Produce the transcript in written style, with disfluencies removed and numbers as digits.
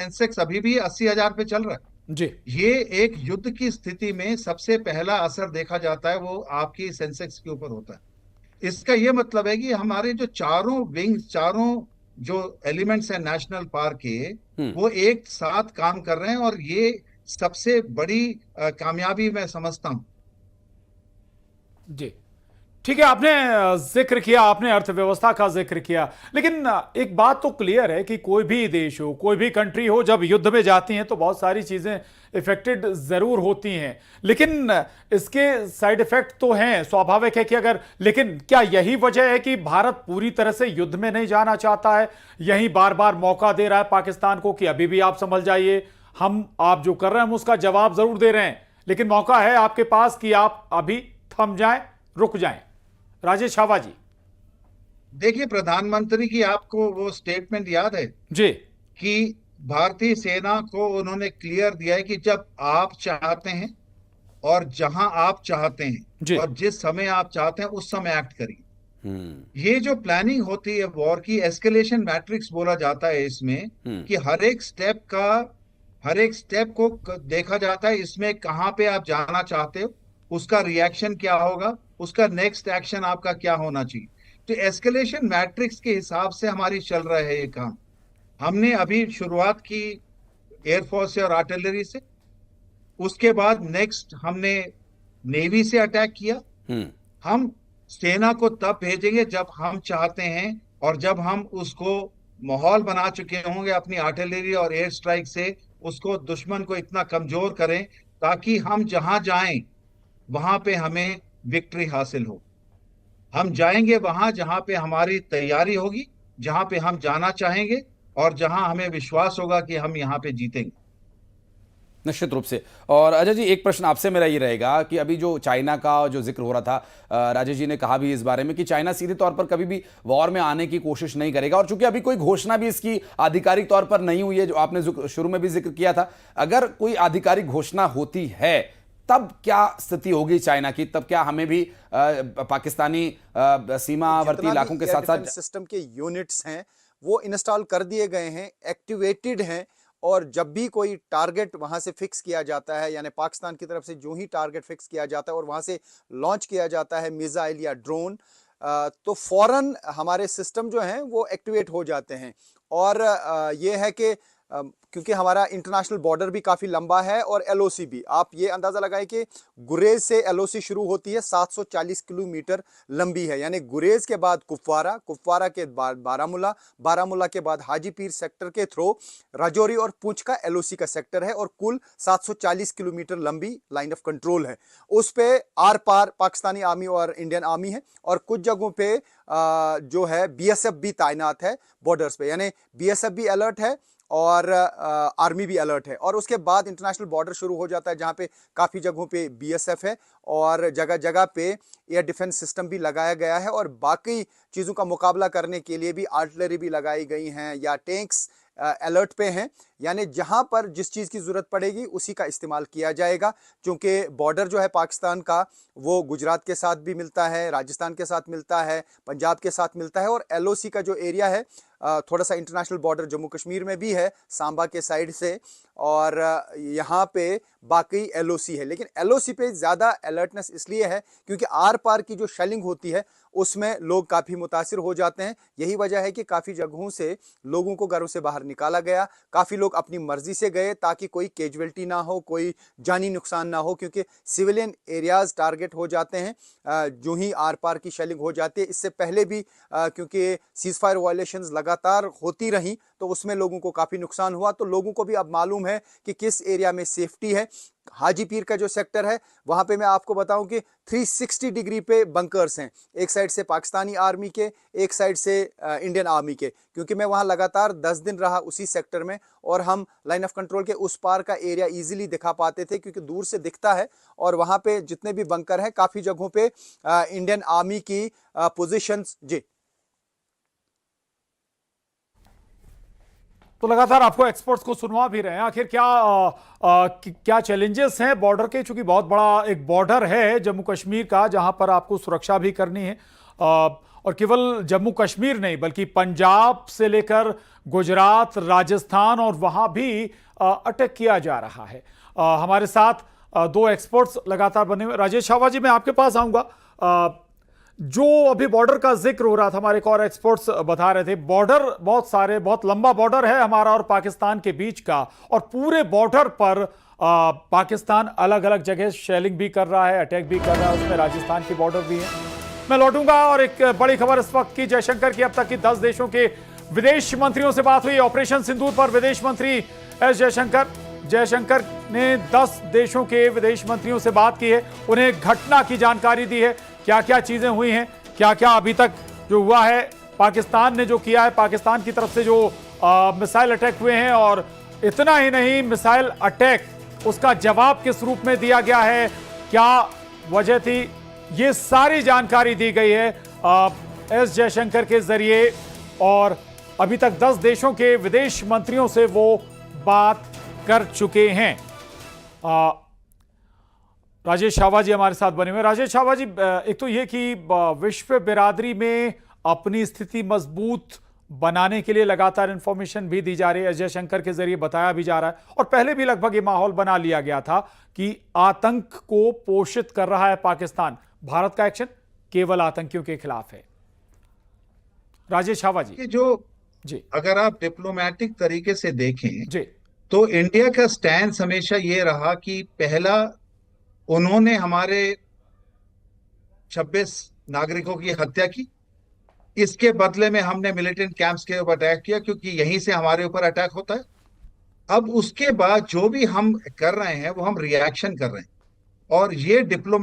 Sensex अभी भी 80,000 पे चल रहा है। जी। ये एक युद्ध की स्थिति में सबसे पहला असर देखा जाता है वो आपकी सेंसेक्स के ऊपर होता है। इसका ये मतलब है कि हमारे जो चारों विंग्स, चारों जो एलिमेंट्स हैं नेशनल पार्क के, हम्म। वो एक साथ काम कर रहे हैं, और ये सबसे बड़ी कामयाबी मैं समझता हूँ। जी। ठीक है, आपने जिक्र किया, आपने अर्थव्यवस्था का जिक्र किया, लेकिन एक बात तो क्लियर है कि कोई भी देश हो, कोई भी कंट्री हो, जब युद्ध में जाती हैं तो बहुत सारी चीजें इफेक्टेड जरूर होती हैं, लेकिन इसके साइड इफेक्ट तो हैं, स्वाभाविक है कि अगर, लेकिन क्या यही वजह है कि भारत पूरी तरह से युद्ध में नहीं जाना चाहता है, यही बार बार मौका दे रहा है पाकिस्तान को कि अभी भी आप संभल जाइए, हम आप जो कर रहे हैं हम उसका जवाब जरूर दे रहे हैं, लेकिन मौका है आपके पास कि आप अभी थम जाएं, रुक जाएं? राजेश छावा जी। देखिए, प्रधानमंत्री की आपको वो स्टेटमेंट याद है जी। कि भारतीय सेना को उन्होंने क्लियर दिया है कि जब आप चाहते हैं और जहां आप चाहते हैं जी। और जिस समय आप चाहते हैं उस समय एक्ट करिए। हम्म। ये जो प्लानिंग होती है वॉर की, एस्केलेशन मैट्रिक्स बोला जाता है इसमें, हम्म। कि हर एक स्टेप को देखा जाता है, इसमें कहाँ पे आप जाना चाहते हो, उसका रिएक्शन क्या होगा, उसका नेक्स्ट एक्शन आपका क्या होना चाहिए। तो एस्केलेशन मैट्रिक्स के हिसाब से हमारी चल रहा है ये काम। हमने अभी शुरुआत की एयरफोर्स से और आर्टिलरी से, उसके बाद नेक्स्ट हमने नेवी से अटैक किया। हम्म। हम सेना को तब भेजेंगे जब हम चाहते हैं, और जब हम उसको माहौल बना चुके होंगे अपनी आर्टिलरी और एयर स्ट्राइक से, उसको दुश्मन को इतना कमजोर करें ताकि हम जहां जाएं वहां पे हमें विक्ट्री हासिल हो। हम जाएंगे वहां जहां पे हमारी तैयारी होगी, जहां पे हम जाना चाहेंगे, और जहां हमें विश्वास होगा कि हम यहाँ पे जीतेंगे। निश्चित रूप से। और अजय जी, एक प्रश्न आपसे मेरा ये रहेगा कि अभी जो चाइना का जो जिक्र हो रहा था, राजेश जी ने कहा भी इस बारे में कि चाइना सीधे तौर पर कभी भी वॉर में आने की कोशिश नहीं करेगा, और चूंकि अभी कोई घोषणा भी इसकी आधिकारिक तौर पर नहीं हुई है, जो आपने शुरू में भी जिक्र किया था, अगर कोई आधिकारिक घोषणा होती है तब क्या स्थिति होगी चाइना की? तब क्या हमें भी पाकिस्तानी सीमावर्ती इलाकों के साथ साथ सिस्टम के यूनिट्स हैं वो इंस्टॉल कर दिए गए हैं, एक्टिवेटेड हैं, और जब भी कोई टारगेट वहां से फिक्स किया जाता है, यानी पाकिस्तान की तरफ से जो ही टारगेट फिक्स किया जाता है और वहां से लॉन्च किया जाता है मिसाइल या ड्रोन, तो फौरन हमारे सिस्टम जो हैं वो एक्टिवेट हो जाते हैं। और ये है कि क्योंकि हमारा इंटरनेशनल बॉर्डर भी काफ़ी लंबा है और एलओसी भी, आप ये अंदाज़ा लगाएं कि गुरेज से एलओसी शुरू होती है, 740 किलोमीटर लंबी है, यानी गुरेज के बाद कुपवारा, कुपवारा के बाद बारामूला, बारामूला के बाद हाजीपीर सेक्टर के थ्रू राजौरी और पुंछ का एलओसी का सेक्टर है, और कुल 740 किलोमीटर लंबी लाइन ऑफ कंट्रोल है। उस पे आर पार पाकिस्तानी आर्मी और इंडियन आर्मी है, और कुछ जगहों पे जो है बीएसएफ भी तैनात है बॉर्डर्स पे, यानी बीएसएफ भी अलर्ट है और आर्मी भी अलर्ट है। और उसके बाद इंटरनेशनल बॉर्डर शुरू हो जाता है जहां पे काफ़ी जगहों पे बीएसएफ है, और जगह जगह पे एयर डिफेंस सिस्टम भी लगाया गया है, और बाकी चीज़ों का मुकाबला करने के लिए भी आर्टिलरी भी लगाई गई हैं या टैंक्स अलर्ट पे हैं, यानी जहां पर जिस चीज़ की ज़रूरत पड़ेगी उसी का इस्तेमाल किया जाएगा। क्योंकि बॉर्डर जो है पाकिस्तान का वो गुजरात के साथ भी मिलता है, राजस्थान के साथ मिलता है, पंजाब के साथ मिलता है, और एलओसी का जो एरिया है थोड़ा सा इंटरनेशनल बॉर्डर जम्मू कश्मीर में भी है सांबा के साइड से, और यहाँ पे बाकी एलओसी है। लेकिन एलओसी पे ज़्यादा अलर्टनेस इसलिए है क्योंकि आर पार की जो शेलिंग होती है उसमें लोग काफ़ी मुतासिर हो जाते हैं। यही वजह है कि काफ़ी जगहों से लोगों को घरों से बाहर निकाला गया, काफ़ी लोग अपनी मर्जी से गए ताकि कोई कैजुअल्टी ना हो, कोई जानी नुकसान ना हो, क्योंकि सिविलियन एरियाज टारगेट हो जाते हैं जो ही आर पार की शेलिंग हो जाती है। इससे पहले भी क्योंकि सीज फायर वायलेशंस लगातार होती रहीं तो उसमें लोगों को काफ़ी नुकसान हुआ, तो लोगों को भी अब मालूम है कि किस एरिया में सेफ्टी है। हाजीपीर का जो सेक्टर है वहां पे मैं आपको बताऊं कि 360 डिग्री पे बंकर्स हैं, एक साइड से पाकिस्तानी आर्मी के, एक साइड से इंडियन आर्मी के, क्योंकि मैं वहां लगातार 10 दिन रहा उसी सेक्टर में, और हम लाइन ऑफ कंट्रोल के उस पार का एरिया इजीली दिखा पाते थे क्योंकि दूर से दिखता है, और वहां पे जितने भी बंकर हैं काफ़ी जगहों पे इंडियन आर्मी की पोजिशंस। जी, तो लगातार आपको एक्सपर्ट्स को सुनवा भी रहे हैं, आखिर क्या क्या चैलेंजेस हैं बॉर्डर के, चूंकि बहुत बड़ा एक बॉर्डर है जम्मू कश्मीर का जहां पर आपको सुरक्षा भी करनी है, और केवल जम्मू कश्मीर नहीं बल्कि पंजाब से लेकर गुजरात, राजस्थान और वहां भी अटैक किया जा रहा है। हमारे साथ दो एक्सपर्ट्स लगातार बने हुए। राजेश छावा जी, मैं आपके पास आऊंगा। जो अभी बॉर्डर का जिक्र हो रहा था, हमारे एक और एक्सपर्ट्स बता रहे थे, बॉर्डर बहुत लंबा बॉर्डर है हमारा और पाकिस्तान के बीच का, और पूरे बॉर्डर पर पाकिस्तान अलग अलग जगह शेलिंग भी कर रहा है, अटैक भी कर रहा है, उसमें राजस्थान की बॉर्डर भी है। मैं लौटूंगा और एक बड़ी खबर इस वक्त की, जयशंकर की अब तक की 10 देशों के विदेश मंत्रियों से बात हुई। ऑपरेशन सिंदूर पर विदेश मंत्री एस जयशंकर ने 10 देशों के विदेश मंत्रियों से बात की है, उन्हें घटना की जानकारी दी है, क्या क्या चीजें हुई हैं, क्या क्या अभी तक जो हुआ है, पाकिस्तान ने जो किया है, पाकिस्तान की तरफ से जो मिसाइल अटैक हुए हैं, और इतना ही नहीं, मिसाइल अटैक उसका जवाब किस रूप में दिया गया है, क्या वजह थी, ये सारी जानकारी दी गई है एस जयशंकर के जरिए। और अभी तक 10 देशों के विदेश मंत्रियों से वो बात कर चुके हैं। राजेश छावा जी हमारे साथ बने हुए। राजेश छावा जी, एक तो ये कि विश्व बिरादरी में अपनी स्थिति मजबूत बनाने के लिए लगातार इंफॉर्मेशन भी दी जा रही है, जयशंकर के जरिए बताया भी जा रहा है, और पहले भी लगभग ये माहौल बना लिया गया था कि आतंक को पोषित कर रहा है पाकिस्तान, भारत का एक्शन केवल आतंकियों के खिलाफ है। राजेश छावा जी जी, अगर आप डिप्लोमेटिक तरीके से देखें जी, तो इंडिया का स्टैंड हमेशा ये रहा कि पहला उन्होंने हमारे 26 नागरिकों की हत्या की, इसके बदले में हमने मिलिटेंट कैंप्स के ऊपर अटैक किया, क्योंकि यहीं से हमारे ऊपर अटैक होता है। अब उसके बाद जो भी हम कर रहे हैं वो हम रिएक्शन कर रहे हैं, और ये डिप्लोमेटिक